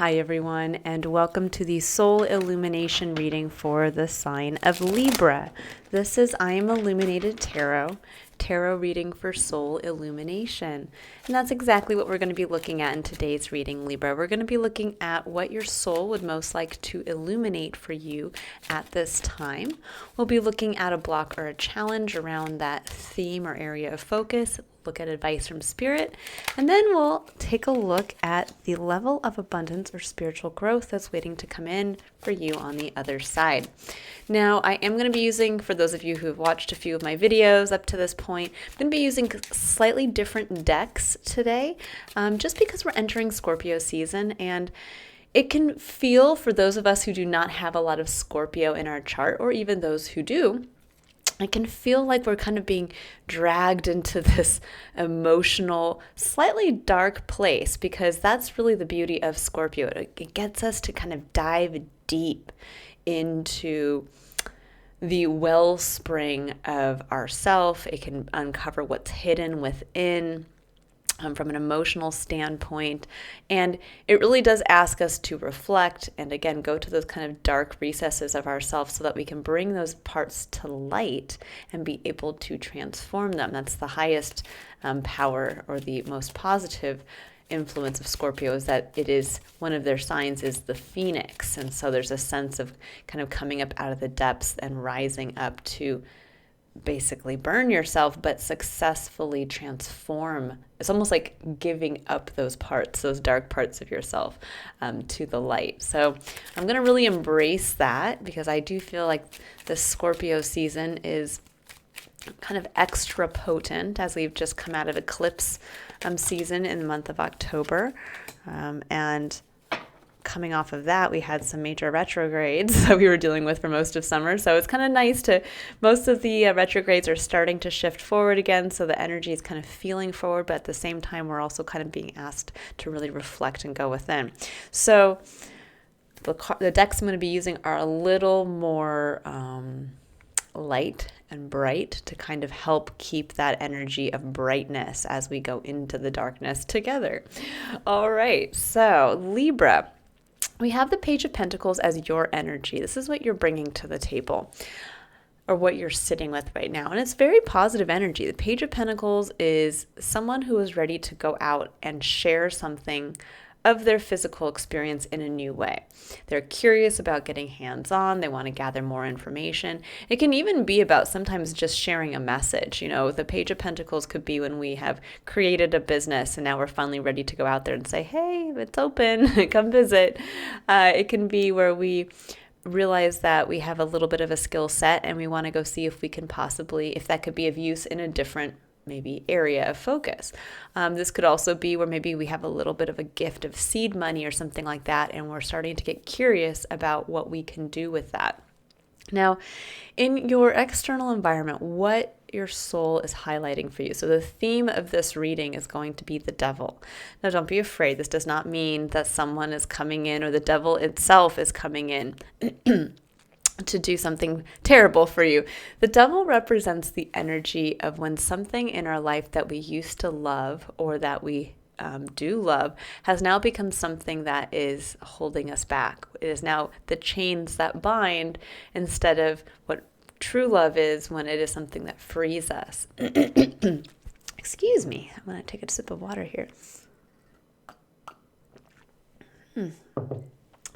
Hi everyone, and welcome to the Soul Illumination reading for the sign of Libra. This is I Am Illuminated Tarot reading for Soul Illumination. And that's exactly what we're going to be looking at in today's reading, Libra. We're going to be looking at what your soul would most like to illuminate for you at this time. We'll be looking at a block or a challenge around that theme or area of focus, look at advice from spirit, and then we'll take a look at the level of abundance or spiritual growth that's waiting to come in for you on the other side. Now, I am going to be using, for those of you who have watched a few of my videos up to this point, I'm going to be using slightly different decks today, just because we're entering Scorpio season, and it can feel, for those of us who do not have a lot of Scorpio in our chart, or even those who do, it can feel like we're kind of being dragged into this emotional, slightly dark place, because that's really the beauty of Scorpio. It gets us to kind of dive deep into the wellspring of ourself. It can uncover what's hidden within from an emotional standpoint. And it really does ask us to reflect and, again, go to those kind of dark recesses of ourselves so that we can bring those parts to light and be able to transform them. That's the highest power, or the most positive influence of Scorpio, is that it is, one of their signs is the phoenix. And so there's a sense of kind of coming up out of the depths and rising up to basically burn yourself, but successfully transform. It's almost like giving up those parts, those dark parts of yourself, to the light. So I'm going to really embrace that, because I do feel like the Scorpio season is kind of extra potent, as we've just come out of eclipse season in the month of October. And coming off of that, we had some major retrogrades that we were dealing with for most of summer. So it's kind of nice to, most of the retrogrades are starting to shift forward again. So the energy is kind of feeling forward, but at the same time, we're also kind of being asked to really reflect and go within. So the decks I'm going to be using are a little more light and bright, to kind of help keep that energy of brightness as we go into the darkness together. All right. So Libra, we have the Page of Pentacles as your energy. This is what you're bringing to the table, or what you're sitting with right now. And it's very positive energy. The Page of Pentacles is someone who is ready to go out and share something of their physical experience in a new way. They're curious about getting hands-on. They want to gather more information. It can even be about sometimes just sharing a message. You know, the Page of Pentacles could be when we have created a business and now we're finally ready to go out there and say, hey, it's open, come visit. It can be where we realize that we have a little bit of a skill set and we want to go see if we can possibly, if that could be of use in a different maybe area of focus. This could also be where maybe we have a little bit of a gift of seed money or something like that, and we're starting to get curious about what we can do with that. Now, in your external environment, what your soul is highlighting for you. So the theme of this reading is going to be the devil. Now, don't be afraid. This does not mean that someone is coming in, or the devil itself is coming in to do something terrible for you. The devil represents the energy of when something in our life that we used to love, or that we do love, has now become something that is holding us back. It is now the chains that bind, instead of what true love is, when it is something that frees us. Excuse me. I'm going to take a sip of water here.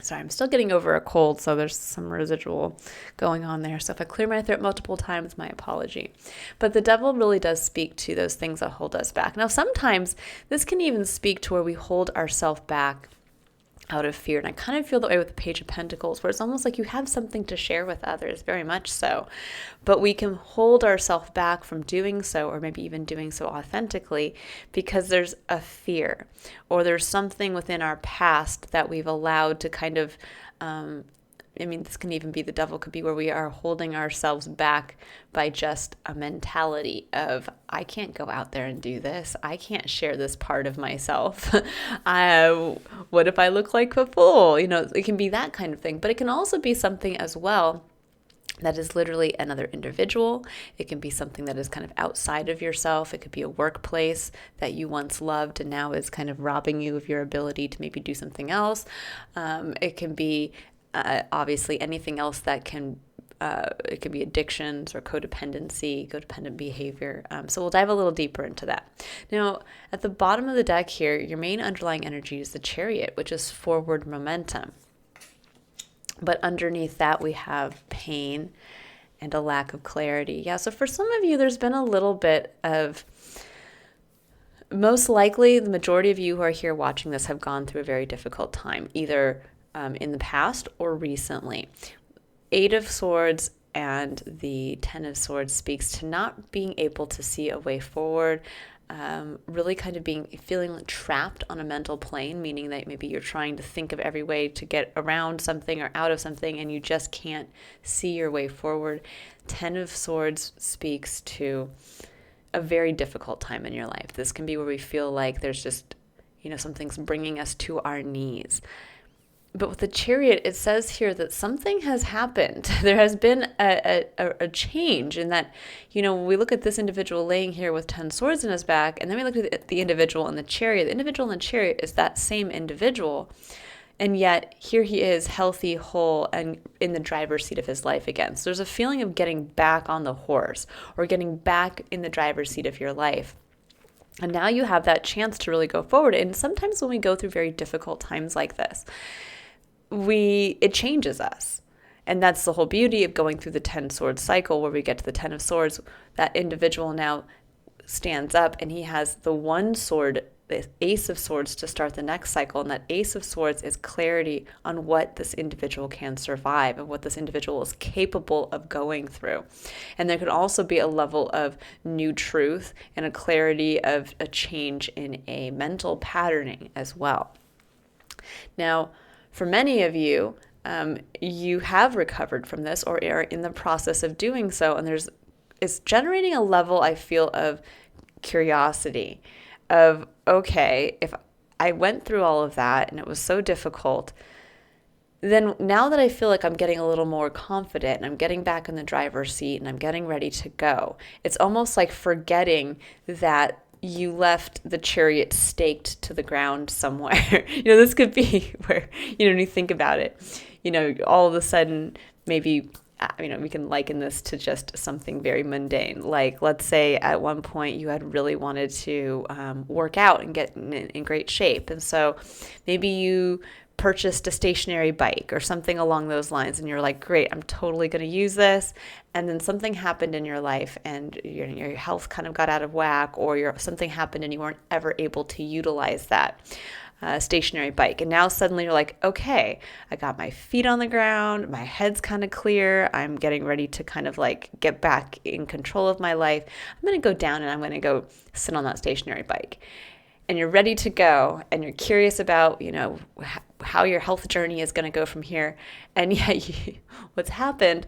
Sorry, I'm still getting over a cold, so there's some residual going on there. So if I clear my throat multiple times, my apology. But the devil really does speak to those things that hold us back. Now, sometimes this can even speak to where we hold ourselves back out of fear. And I kind of feel that way with the Page of Pentacles, where it's almost like you have something to share with others, very much so. But we can hold ourselves back from doing so, or maybe even doing so authentically, because there's a fear, or there's something within our past that we've allowed to kind of, this can even be, the devil could be where we are holding ourselves back by just a mentality of, I can't go out there and do this. I can't share this part of myself. What if I look like a fool? You know, it can be that kind of thing. But it can also be something as well That is literally another individual. It can be something that is kind of outside of yourself. It could be a workplace that you once loved and now is kind of robbing you of your ability to maybe do something else. It can be obviously anything else that can, it could be addictions or codependent behavior. So we'll dive a little deeper into that. Now, at the bottom of the deck here, your main underlying energy is the Chariot, which is forward momentum. But underneath that, we have pain and a lack of clarity. Yeah, so for some of you, there's been a little bit of, most likely the majority of you who are here watching this have gone through a very difficult time, either in the past or recently. Eight of Swords and the Ten of Swords speaks to not being able to see a way forward, really kind of feeling trapped on a mental plane, meaning that maybe you're trying to think of every way to get around something or out of something and you just can't see your way forward. Ten of Swords speaks to a very difficult time in your life. This can be where we feel like there's just, something's bringing us to our knees. But with the Chariot, it says here that something has happened. There has been a change in that, when we look at this individual laying here with 10 swords in his back, and then we look at the individual in the Chariot. The individual in the Chariot is that same individual. And yet here he is, healthy, whole, and in the driver's seat of his life again. So there's a feeling of getting back on the horse or getting back in the driver's seat of your life. And now you have that chance to really go forward. And sometimes when we go through very difficult times like this, it changes us. And that's the whole beauty of going through the 10 sword cycle, where we get to the 10 of swords. That individual now stands up and he has the one sword, the Ace of Swords, to start the next cycle. And that Ace of Swords is clarity on what this individual can survive and what this individual is capable of going through. And there could also be a level of new truth and a clarity of a change in a mental patterning as well. Now, for many of you, you have recovered from this or are in the process of doing so. And it's generating a level, I feel, of curiosity of, okay, if I went through all of that and it was so difficult, then now that I feel like I'm getting a little more confident and I'm getting back in the driver's seat and I'm getting ready to go, it's almost like forgetting that you left the Chariot staked to the ground somewhere. This could be where, when you think about it, all of a sudden, maybe, we can liken this to just something very mundane. Like, let's say at one point you had really wanted to work out and get in great shape. And so maybe you purchased a stationary bike or something along those lines, and you're like, great, I'm totally going to use this. And then something happened in your life and your health kind of got out of whack, or something happened and you weren't ever able to utilize that stationary bike. And now suddenly you're like, okay, I got my feet on the ground, my head's kind of clear, I'm getting ready to kind of like get back in control of my life. I'm going to go down and I'm going to go sit on that stationary bike. And you're ready to go, and you're curious about, how your health journey is going to go from here. And yet what's happened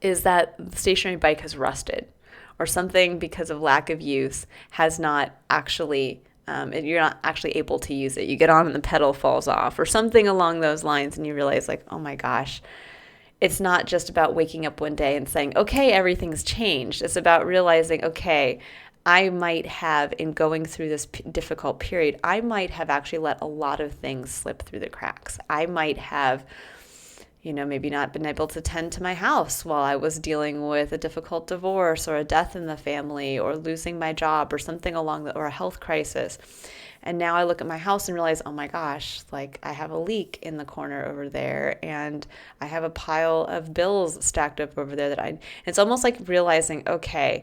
is that the stationary bike has rusted, or something because of lack of use has not actually, you're not actually able to use it. You get on and the pedal falls off or something along those lines, and you realize like, oh my gosh, it's not just about waking up one day and saying, okay, everything's changed. It's about realizing, okay, I might have, in going through this difficult period, I might have actually let a lot of things slip through the cracks. I might have, maybe not been able to tend to my house while I was dealing with a difficult divorce or a death in the family or losing my job or something or a health crisis. And now I look at my house and realize, oh my gosh, like I have a leak in the corner over there, and I have a pile of bills stacked up over there it's almost like realizing, okay,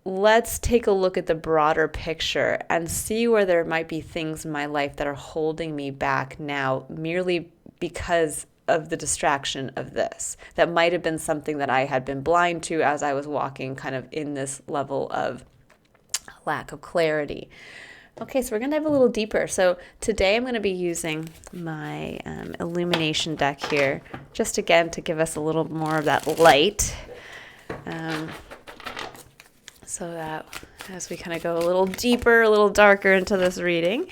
let's take a look at the broader picture and see where there might be things in my life that are holding me back now merely because of the distraction of this. That might have been something that I had been blind to as I was walking kind of in this level of lack of clarity. Okay, so we're going to dive a little deeper. So today I'm going to be using my illumination deck here, just again to give us a little more of that light. So that As we kind of go a little deeper, a little darker into this reading,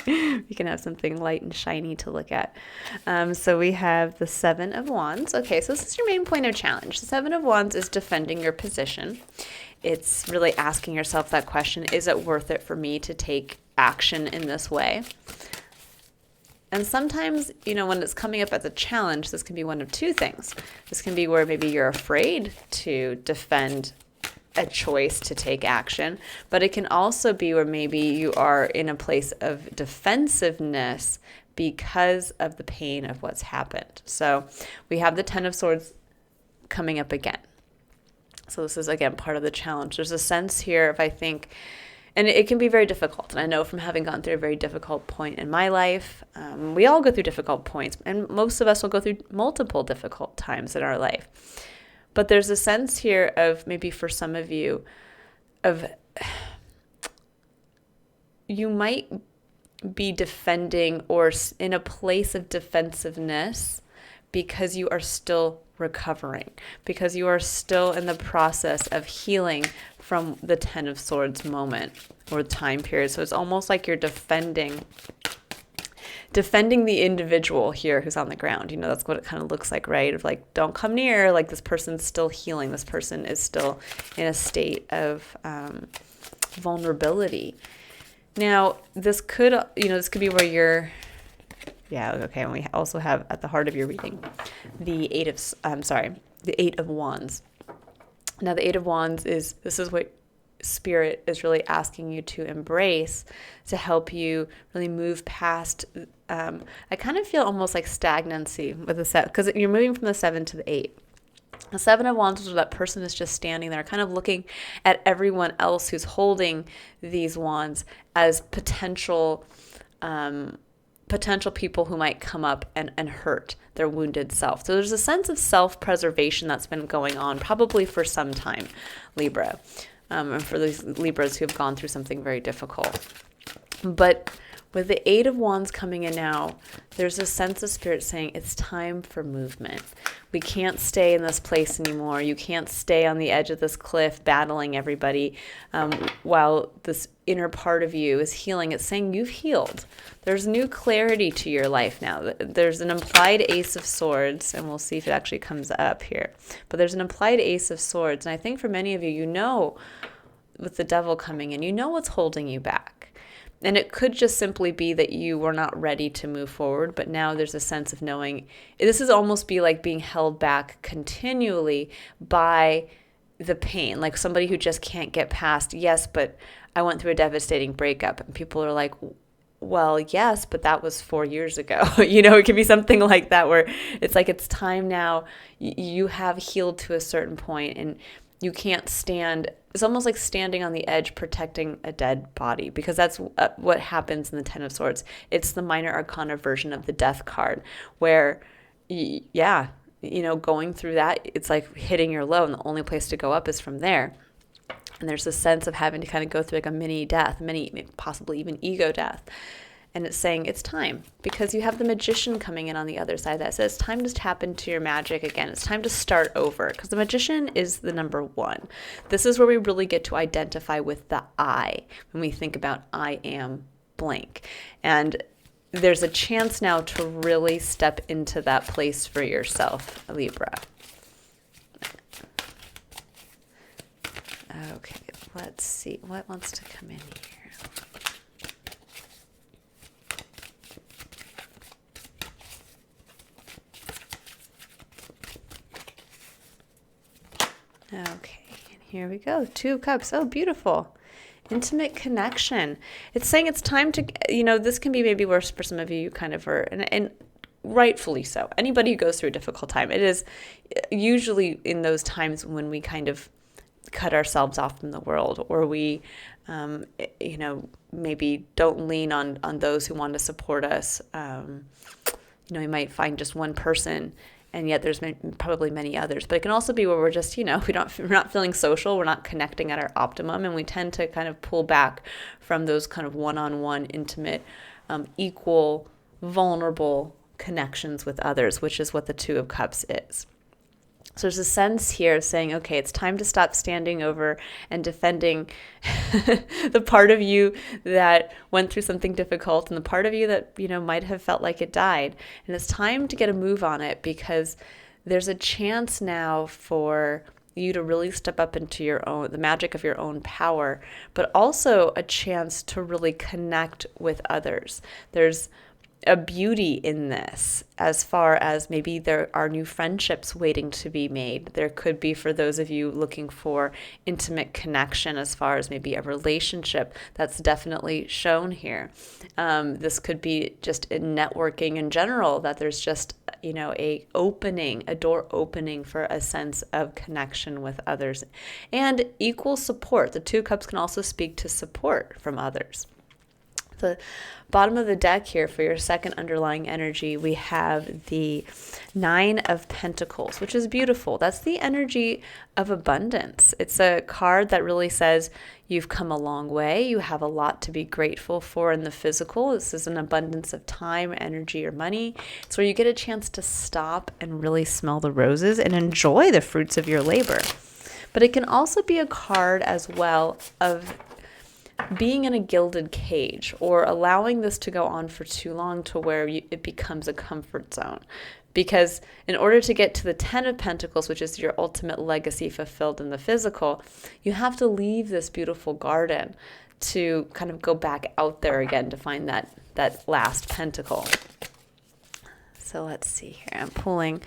we can have something light and shiny to look at. So we have the Seven of Wands. Okay, so this is your main point of challenge. The Seven of Wands is defending your position. It's really asking yourself that question, is it worth it for me to take action in this way? And sometimes, when it's coming up as a challenge, this can be one of two things. This can be where maybe you're afraid to defend a choice to take action, but it can also be where maybe you are in a place of defensiveness because of the pain of what's happened. So we have the Ten of Swords coming up again. So this is, again, part of the challenge. There's a sense here of, I think, and it can be very difficult. And I know from having gone through a very difficult point in my life, we all go through difficult points, and most of us will go through multiple difficult times in our life. But there's a sense here of, maybe for some of you, of you might be defending or in a place of defensiveness because you are still recovering, because you are still in the process of healing from the Ten of Swords moment or time period. So it's almost like you're defending the individual here who's on the ground. That's what it kind of looks like, right? Of like, don't come near, like this person's still healing. This person is still in a state of vulnerability. Now, this could be where you're, and we also have at the heart of your reading, the Eight of Wands. Now, the Eight of Wands this is what Spirit is really asking you to embrace to help you really move past. I kind of feel almost like stagnancy with the set, because you're moving from the 7 to the 8. The Seven of Wands is where that person is just standing there, kind of looking at everyone else who's holding these wands as potential people who might come up and hurt their wounded self. So there's a sense of self-preservation that's been going on probably for some time, Libra. And for these Libras who have gone through something very difficult. But with the Eight of Wands coming in now, there's a sense of Spirit saying it's time for movement. We can't stay in this place anymore. You can't stay on the edge of this cliff battling everybody while this inner part of you is healing. It's saying you've healed. There's new clarity to your life now. There's an implied Ace of Swords, and we'll see if it actually comes up here. But there's an implied Ace of Swords, and I think for many of you, with the Devil coming in, what's holding you back. And it could just simply be that you were not ready to move forward, but now there's a sense of knowing. This is almost be like being held back continually by the pain, like somebody who just can't get past, yes, but I went through a devastating breakup. And people are like, well, yes, but that was 4 years ago. It could be something like that where it's like it's time now. You have healed to a certain point, and you can't stand. It's almost like standing on the edge protecting a dead body, because that's what happens in the Ten of Swords. It's the minor arcana version of the Death card where, going through that, it's like hitting your low, and the only place to go up is from there. And there's a sense of having to kind of go through like a mini death, possibly even ego death. And it's saying it's time, because you have the Magician coming in on the other side that says it's time to tap into your magic again. It's time to start over, because the Magician is the number 1. This is where we really get to identify with the I when we think about I am blank. And there's a chance now to really step into that place for yourself, Libra. Okay, let's see what wants to come in here. Okay, and here we go. 2 of Cups. Oh, beautiful. Intimate connection. It's saying it's time to, this can be maybe worse for some of you kind of are, and rightfully so. Anybody who goes through a difficult time, it is usually in those times when we kind of cut ourselves off from the world, or we, maybe don't lean on those who want to support us. We might find just one person, and yet there's probably many others. But it can also be where we're just, we're not feeling social, we're not connecting at our optimum, and we tend to kind of pull back from those kind of one-on-one, intimate, equal, vulnerable connections with others, which is what the 2 of Cups is. So there's a sense here of saying, okay, it's time to stop standing over and defending the part of you that went through something difficult and the part of you that, might have felt like it died. And it's time to get a move on it, because there's a chance now for you to really step up into the magic of your own power, but also a chance to really connect with others. There's a beauty in this, as far as maybe there are new friendships waiting to be made. There could be, for those of you looking for intimate connection, as far as maybe a relationship, that's definitely shown here. This could be just in networking in general, that there's just, a door opening for a sense of connection with others and equal support. The Two of Cups can also speak to support from others. The bottom of the deck here for your second underlying energy, we have the Nine of Pentacles, which is beautiful. That's the energy of abundance. It's a card that really says you've come a long way. You have a lot to be grateful for in the physical. This is an abundance of time, energy, or money. It's where you get a chance to stop and really smell the roses and enjoy the fruits of your labor. But it can also be a card as well of being in a gilded cage, or allowing this to go on for too long to where it becomes a comfort zone. Because in order to get to the Ten of Pentacles, which is your ultimate legacy fulfilled in the physical, you have to leave this beautiful garden to kind of go back out there again to find that last pentacle. So let's see here. I'm pulling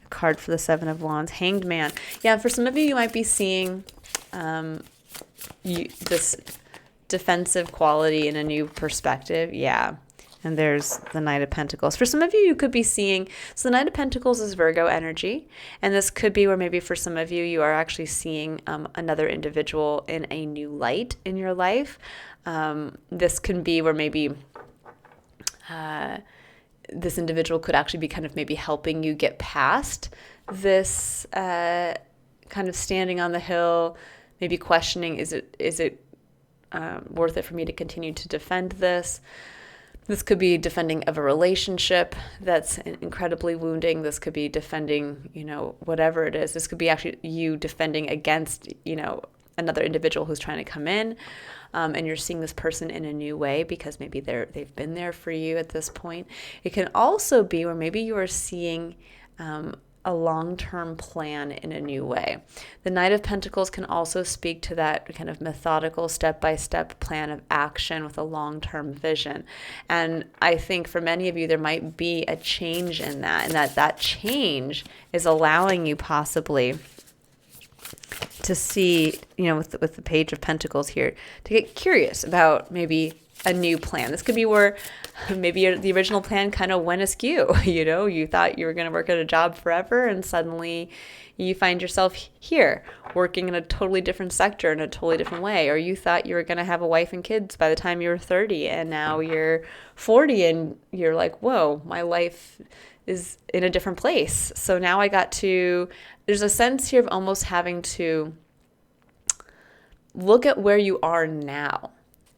a card for the Seven of Wands, Hanged Man. Yeah, for some of you, you might be seeing this defensive quality in a new perspective. Yeah. And there's the Knight of Pentacles. For some of you, you could be seeing, so the Knight of Pentacles is Virgo energy. And this could be where maybe for some of you, you are actually seeing another individual in a new light in your life. This can be where maybe this individual could actually be kind of maybe helping you get past this kind of standing on the hill, maybe questioning, is it worth it for me to continue to defend this? This could be defending of a relationship that's incredibly wounding. This could be defending, whatever it is. This could be actually you defending against, another individual who's trying to come in, and you're seeing this person in a new way because maybe they've been there for you at this point. It can also be where maybe you are seeing a long-term plan in a new way. The Knight of Pentacles can also speak to that kind of methodical step-by-step plan of action with a long-term vision. And I think for many of you, there might be a change in that, and that change is allowing you possibly to see, with the Page of Pentacles here, to get curious about maybe a new plan. This could be where maybe the original plan kind of went askew. You thought you were going to work at a job forever, and suddenly you find yourself here working in a totally different sector in a totally different way. Or you thought you were going to have a wife and kids by the time you were 30, and now you're 40 and you're like, whoa, my life is in a different place. So now there's a sense here of almost having to look at where you are now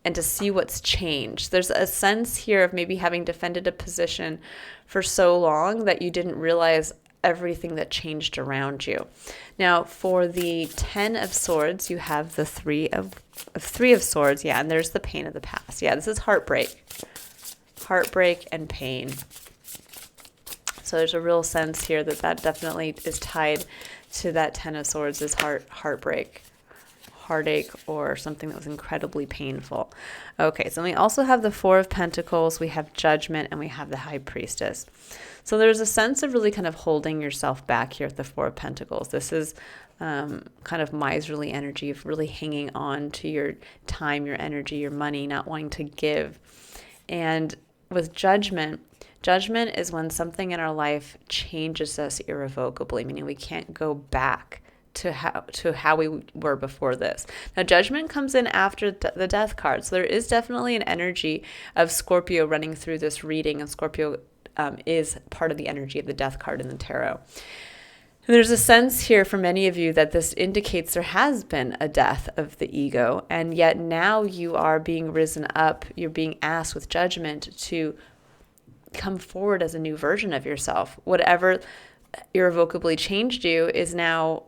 and to see what's changed. There's a sense here of maybe having defended a position for so long that you didn't realize everything that changed around you. Now, for the Ten of Swords, you have the Three of Swords. Yeah, and there's the pain of the past. Yeah, this is heartbreak and pain. So there's a real sense here that definitely is tied to that Ten of Swords, is heartbreak, heartache, or something that was incredibly painful. Okay, so we also have the Four of Pentacles, we have Judgment, and we have the High Priestess. So there's a sense of really kind of holding yourself back here at the Four of Pentacles. This is kind of miserly energy of really hanging on to your time, your energy, your money, not wanting to give. And with Judgment is when something in our life changes us irrevocably, meaning we can't go back to how we were before this. Now, Judgment comes in after the Death card. So there is definitely an energy of Scorpio running through this reading, and Scorpio is part of the energy of the Death card in the tarot. And there's a sense here for many of you that this indicates there has been a death of the ego, and yet now you are being risen up. You're being asked with Judgment to come forward as a new version of yourself. Whatever irrevocably changed you is now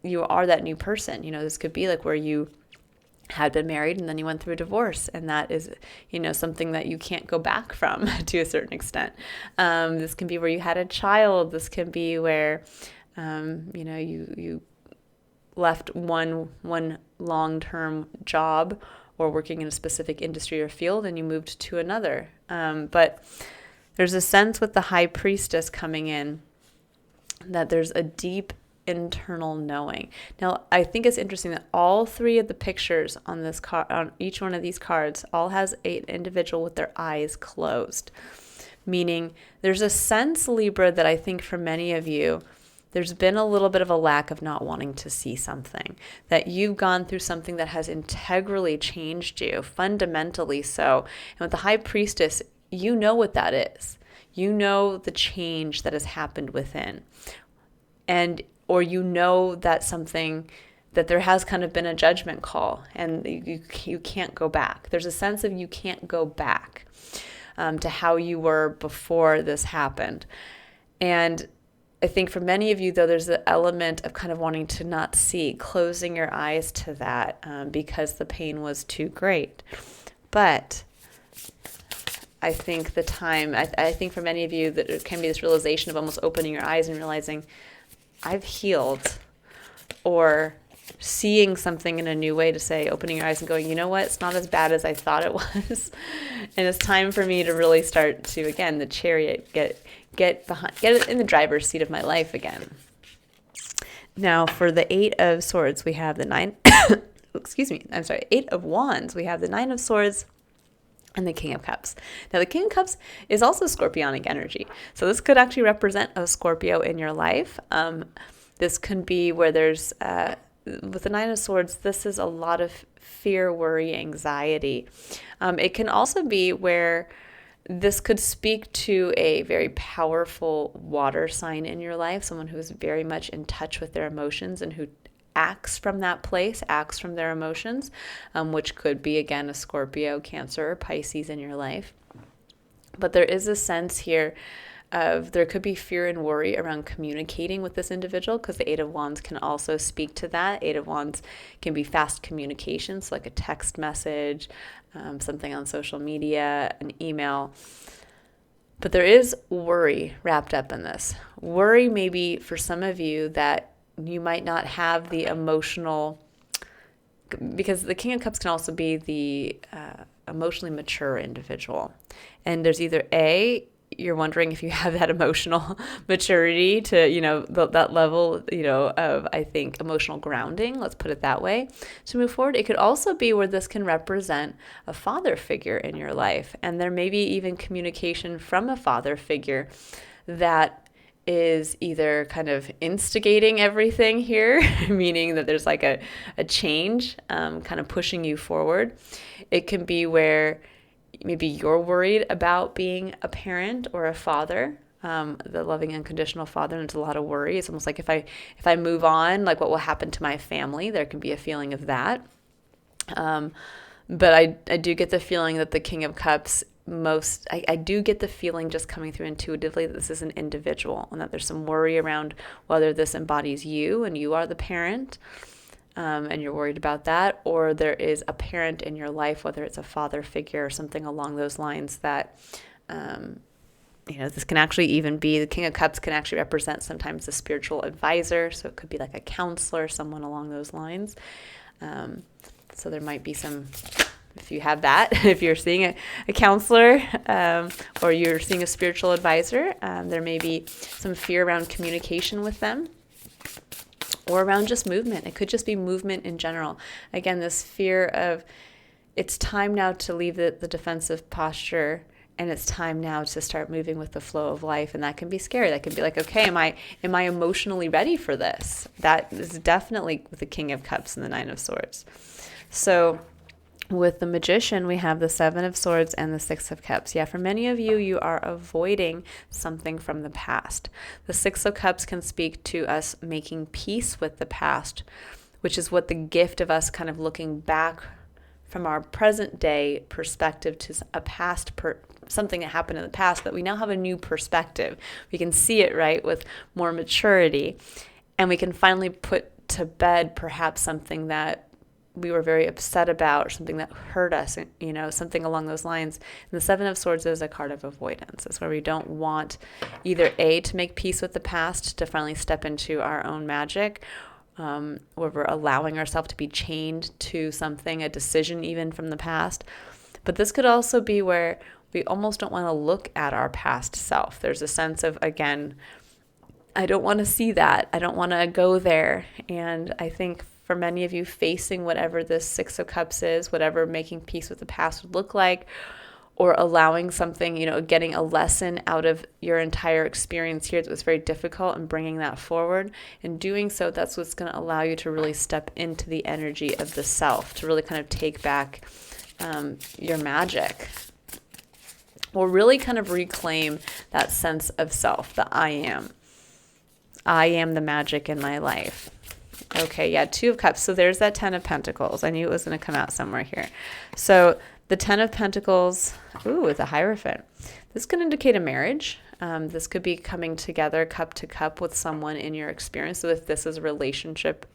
you are that new person. This could be like where you had been married and then you went through a divorce, and that is, something that you can't go back from to a certain extent. This can be where you had a child. This can be where, you left one long-term job or working in a specific industry or field and you moved to another. But there's a sense with the High Priestess coming in that there's a deep internal knowing. Now, I think it's interesting that all three of the pictures on this card, on each one of these cards, all has an individual with their eyes closed. Meaning there's a sense, Libra, that I think for many of you, there's been a little bit of a lack of not wanting to see something, that you've gone through something that has integrally changed you, fundamentally so. And with the High Priestess, you know what that is. You know the change that has happened within. Or you know that something, that there has kind of been a judgment call and you can't go back. There's a sense of you can't go back to how you were before this happened. And I think for many of you, though, there's an element of kind of wanting to not see, closing your eyes to that because the pain was too great. But I think I think for many of you that it can be this realization of almost opening your eyes and realizing, I've healed, or seeing something in a new way, to say, opening your eyes and going, you know what, it's not as bad as I thought it was. And it's time for me to really start to, again, the chariot, get it in the driver's seat of my life again. Now, for the Eight of Swords, we have the Eight of Wands. We have the Nine of Swords and the King of Cups. Now, the King of Cups is also Scorpionic energy. So this could actually represent a Scorpio in your life. This can be where there's, with the Nine of Swords, this is a lot of fear, worry, anxiety. It can also be where this could speak to a very powerful water sign in your life, someone who is very much in touch with their emotions and who acts from that place, acts from their emotions, which could be, again, a Scorpio, Cancer, or Pisces in your life. But there is a sense here of there could be fear and worry around communicating with this individual, because the Eight of Wands can also speak to that. Eight of Wands can be fast communications, like a text message, something on social media, an email. But there is worry wrapped up in this. Worry maybe for some of you that you might not have the emotional, because the King of Cups can also be the emotionally mature individual. And there's either you're wondering if you have that emotional maturity to, that level, of, I think, emotional grounding, let's put it that way, to move forward. It could also be where this can represent a father figure in your life. And there may be even communication from a father figure that is either kind of instigating everything here, meaning that there's like a change, kind of pushing you forward. It can be where maybe you're worried about being a parent or a father, the loving unconditional father, and it's a lot of worry. It's almost like if I move on, like what will happen to my family? There can be a feeling of that. But I do get the feeling that the King of Cups I do get the feeling, just coming through intuitively, that this is an individual and that there's some worry around whether this embodies you and you are the parent, and you're worried about that, or there is a parent in your life, whether it's a father figure or something along those lines, that this can actually even be, the King of Cups can actually represent sometimes a spiritual advisor, so it could be like a counselor, someone along those lines. So there might be some, if you have that, if you're seeing a counselor, or you're seeing a spiritual advisor, there may be some fear around communication with them, or around just movement. It could just be movement in general. Again, this fear of, it's time now to leave the defensive posture, and it's time now to start moving with the flow of life. And that can be scary. That can be like, okay, am I emotionally ready for this? That is definitely with the King of Cups and the Nine of Swords. So with the Magician, we have the Seven of Swords and the Six of Cups. Yeah, for many of you, you are avoiding something from the past. The Six of Cups can speak to us making peace with the past, which is what the gift of us kind of looking back from our present day perspective to a something that happened in the past, that we now have a new perspective. We can see it, right, with more maturity, and we can finally put to bed perhaps something that we were very upset about, or something that hurt us, something along those lines. And the Seven of Swords is a card of avoidance. It's where we don't want either to make peace with the past, to finally step into our own magic, where we're allowing ourselves to be chained to something, a decision even from the past. But this could also be where we almost don't want to look at our past self. There's a sense of, again, I don't want to see that. I don't want to go there. And I think for many of you, facing whatever this Six of Cups is, whatever making peace with the past would look like, or allowing something, getting a lesson out of your entire experience here that was very difficult, and bringing that forward. In doing so, that's what's going to allow you to really step into the energy of the self, to really kind of take back your magic, or really kind of reclaim that sense of self, the I am. I am the magic in my life. Okay, yeah, Two of Cups. So there's that Ten of Pentacles. I knew it was going to come out somewhere here. So the Ten of Pentacles, with a Hierophant. This could indicate a marriage. This could be coming together cup to cup with someone in your experience. So if this is relationship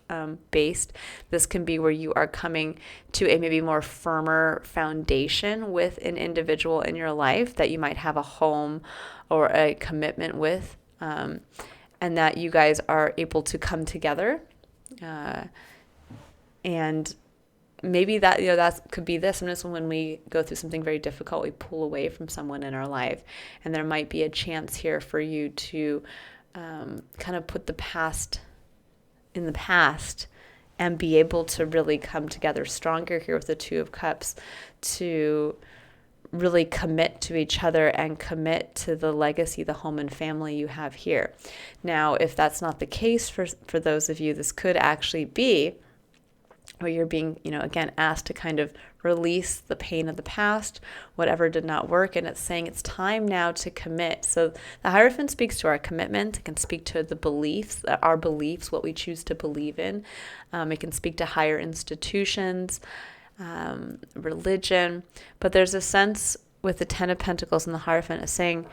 based, this can be where you are coming to a maybe more firmer foundation with an individual in your life that you might have a home or a commitment with, and that you guys are able to come together. And maybe that could be this. Sometimes when we go through something very difficult, we pull away from someone in our life, and there might be a chance here for you to kind of put the past in the past and be able to really come together stronger here with the Two of Cups, to really commit to each other and commit to the legacy, the home and family you have here. Now, if that's not the case for those of you, this could actually be where you're being, again, asked to kind of release the pain of the past, whatever did not work, and it's saying it's time now to commit. So the Hierophant speaks to our commitment. It can speak to the beliefs, our beliefs, what we choose to believe in. It can speak to higher institutions, religion, but there's a sense with the Ten of Pentacles and the Hierophant is saying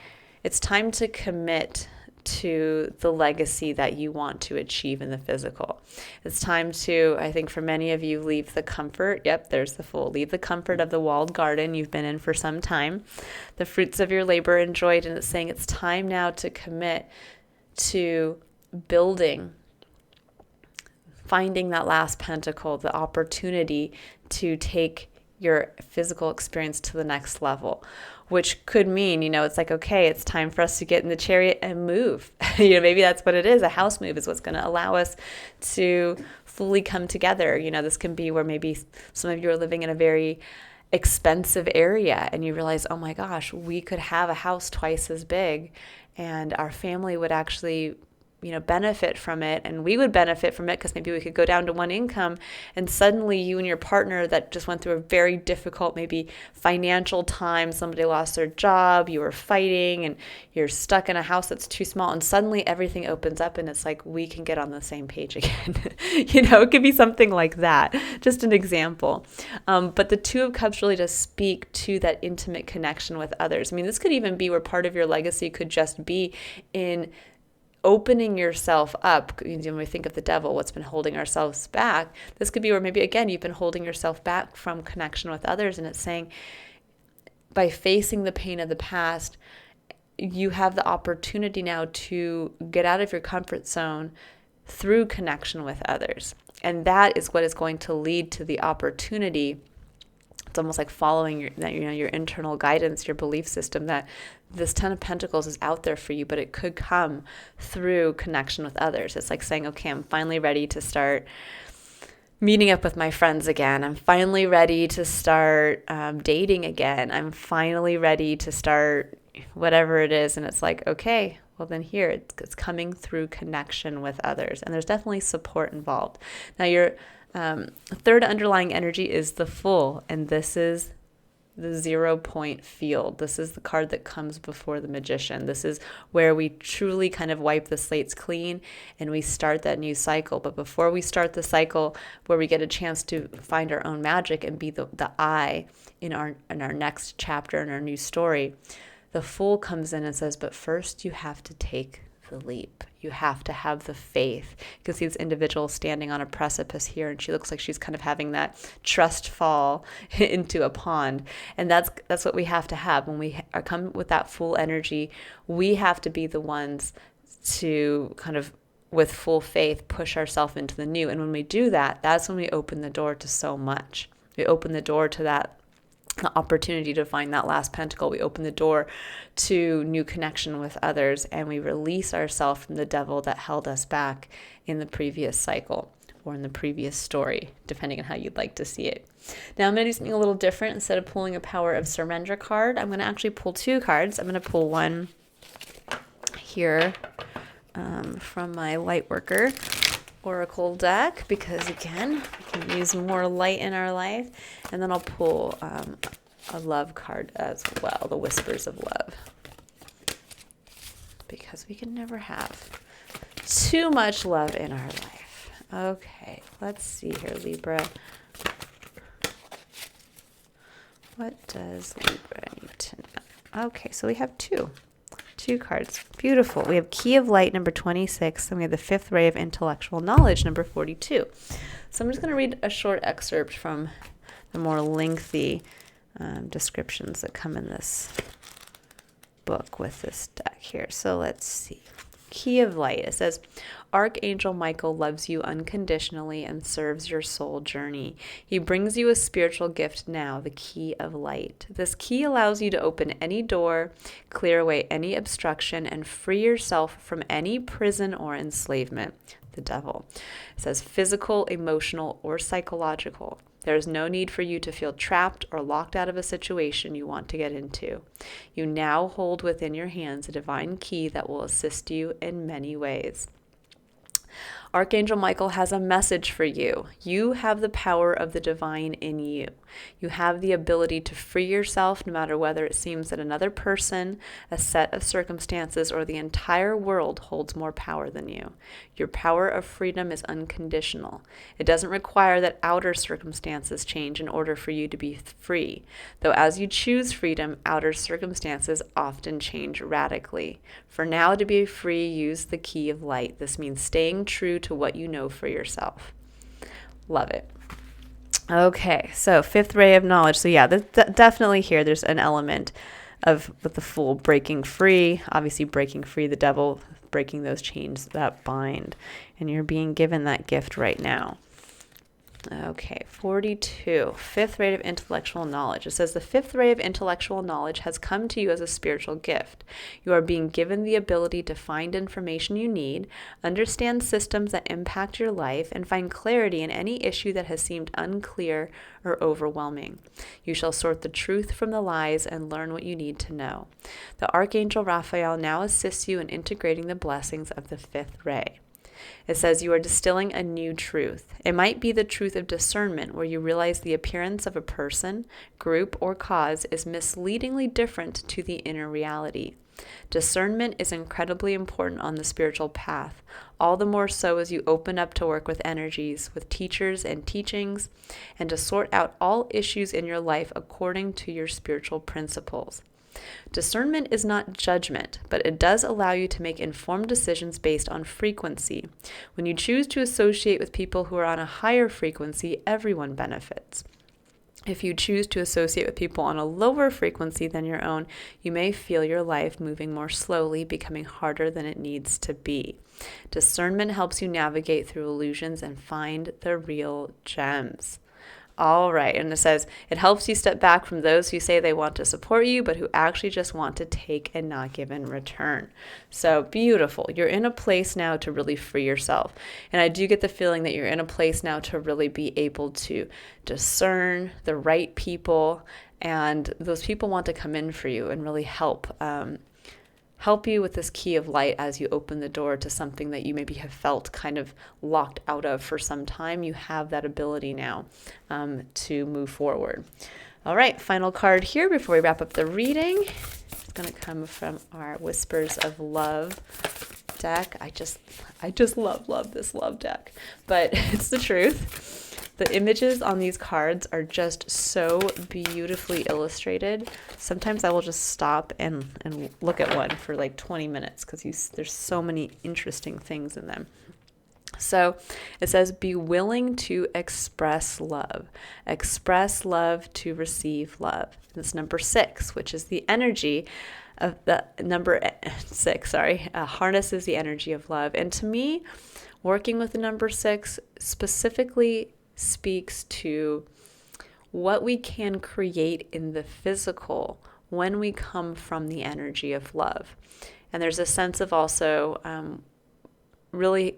it's time to commit to the legacy that you want to achieve in the physical. It's time to, I think for many of you, leave the comfort. Yep, there's the Fool. Leave the comfort of the walled garden you've been in for some time, the fruits of your labor enjoyed, and it's saying it's time now to commit to building, finding that last pentacle, the opportunity to take your physical experience to the next level, which could mean, it's like, okay, it's time for us to get in the chariot and move. Maybe that's what it is. A house move is what's going to allow us to fully come together. This can be where maybe some of you are living in a very expensive area and you realize, oh my gosh, we could have a house twice as big and our family would actually benefit from it, and we would benefit from it because maybe we could go down to one income, and suddenly you and your partner that just went through a very difficult, maybe financial time, somebody lost their job, you were fighting, and you're stuck in a house that's too small, and suddenly everything opens up and it's like, we can get on the same page again. It could be something like that, just an example. But the Two of Cups really does speak to that intimate connection with others. This could even be where part of your legacy could just be in opening yourself up. When we think of the devil, what's been holding ourselves back, this could be where maybe, again, you've been holding yourself back from connection with others. And it's saying by facing the pain of the past, you have the opportunity now to get out of your comfort zone through connection with others. And that is what is going to lead to the opportunity. It's almost like following your internal guidance, your belief system, that this Ten of Pentacles is out there for you, but it could come through connection with others. It's like saying, okay, I'm finally ready to start meeting up with my friends again. I'm finally ready to start dating again. I'm finally ready to start whatever it is. And it's like, okay, well then here, it's coming through connection with others. And there's definitely support involved. Now your third underlying energy is the Fool, and this is the 0 point field. This is the card that comes before the Magician. This is where we truly kind of wipe the slates clean and we start that new cycle. But before we start the cycle where we get a chance to find our own magic and be the I in our next chapter, in our new story, the Fool comes in and says, but first you have to take the leap. You have to have the faith. You can see this individual standing on a precipice here, and she looks like she's kind of having that trust fall into a pond. And that's what we have to have. When we come with that Fool energy, we have to be the ones to kind of, with full faith, push ourselves into the new. And when we do that, that's when we open the door to so much. We open the door to that opportunity to find that last pentacle. We open the door to new connection with others, and we release ourselves from the devil that held us back in the previous cycle or in the previous story, depending on how you'd like to see it. Now I'm going to do something a little different. Instead of pulling a Power of Surrender card, I'm going to actually pull two cards. I'm going to pull one here from my Lightworker Oracle deck, because again, we can use more light in our life. And then I'll pull a love card as well, the Whispers of Love, because we can never have too much love in our life. Okay, let's see here, Libra. What does Libra need to know? Okay, so we have two cards. Beautiful. We have Key of Light, number 26, and we have the Fifth Ray of Intellectual Knowledge, number 42. So I'm just going to read a short excerpt from the more lengthy descriptions that come in this book with this deck here. So let's see. Key of Light. It says, Archangel Michael loves you unconditionally and serves your soul journey. He brings you a spiritual gift now, the Key of Light. This key allows you to open any door, clear away any obstruction, and free yourself from any prison or enslavement, the devil. It says physical, emotional, or psychological. There is no need for you to feel trapped or locked out of a situation you want to get into. You now hold within your hands a divine key that will assist you in many ways. Archangel Michael has a message for you. You have the power of the divine in you. You have the ability to free yourself, no matter whether it seems that another person, a set of circumstances, or the entire world holds more power than you. Your power of freedom is unconditional. It doesn't require that outer circumstances change in order for you to be free, though as you choose freedom, outer circumstances often change radically. For now, to be free, use the Key of Light. This means staying true to what you know for yourself. Love it. Okay, so Fifth Ray of Knowledge. So yeah, definitely here there's an element of, with the Fool, breaking free, obviously breaking free the devil, breaking those chains that bind. And you're being given that gift right now. Okay, 42, Fifth Ray of Intellectual Knowledge. It says the Fifth Ray of Intellectual Knowledge has come to you as a spiritual gift. You are being given the ability to find information you need, understand systems that impact your life, and find clarity in any issue that has seemed unclear or overwhelming. You shall sort the truth from the lies and learn what you need to know. The Archangel Raphael now assists you in integrating the blessings of the Fifth Ray. It says you are distilling a new truth. It might be the truth of discernment, where you realize the appearance of a person, group, or cause is misleadingly different to the inner reality. Discernment is incredibly important on the spiritual path, all the more so as you open up to work with energies, with teachers and teachings, and to sort out all issues in your life according to your spiritual principles. Discernment is not judgment, but it does allow you to make informed decisions based on frequency. When you choose to associate with people who are on a higher frequency, everyone benefits. If you choose to associate with people on a lower frequency than your own, you may feel your life moving more slowly, becoming harder than it needs to be. Discernment helps you navigate through illusions and find the real gems. All right, and it says, it helps you step back from those who say they want to support you, but who actually just want to take and not give in return. So beautiful. You're in a place now to really free yourself. And I do get the feeling that you're in a place now to really be able to discern the right people, and those people want to come in for you and really help you with this Key of Light as you open the door to something that you maybe have felt kind of locked out of for some time. You have that ability now to move forward. All right, final card here before we wrap up the reading. It's going to come from our Whispers of Love deck. I just love this love deck, but it's the truth. The images on these cards are just so beautifully illustrated. Sometimes I will just stop and look at one for like 20 minutes because there's so many interesting things in them. So it says, be willing to express love. Express love to receive love. And it's number 6, which is the energy of the number 6, harnesses the energy of love. And to me, working with the number 6 specifically speaks to what we can create in the physical when we come from the energy of love. And there's a sense of also really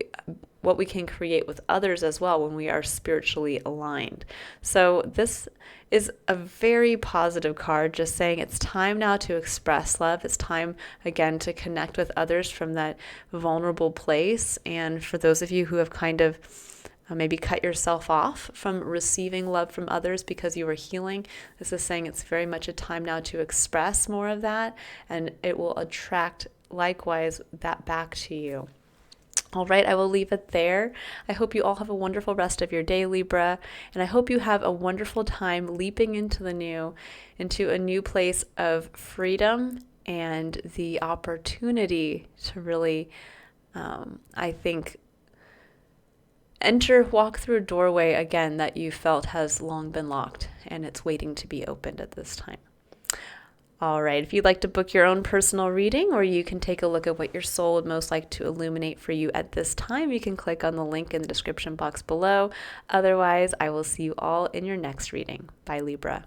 what we can create with others as well when we are spiritually aligned. So this is a very positive card, just saying it's time now to express love. It's time, again, to connect with others from that vulnerable place. And for those of you who have kind of maybe cut yourself off from receiving love from others because you were healing, this is saying it's very much a time now to express more of that, and it will attract likewise that back to you. All right, I will leave it there. I hope you all have a wonderful rest of your day, Libra, and I hope you have a wonderful time leaping into the new, into a new place of freedom and the opportunity to really, I think, walk through a doorway again that you felt has long been locked, and it's waiting to be opened at this time. All right, if you'd like to book your own personal reading, or you can take a look at what your soul would most like to illuminate for you at this time, you can click on the link in the description box below. Otherwise, I will see you all in your next reading. Bye, Libra.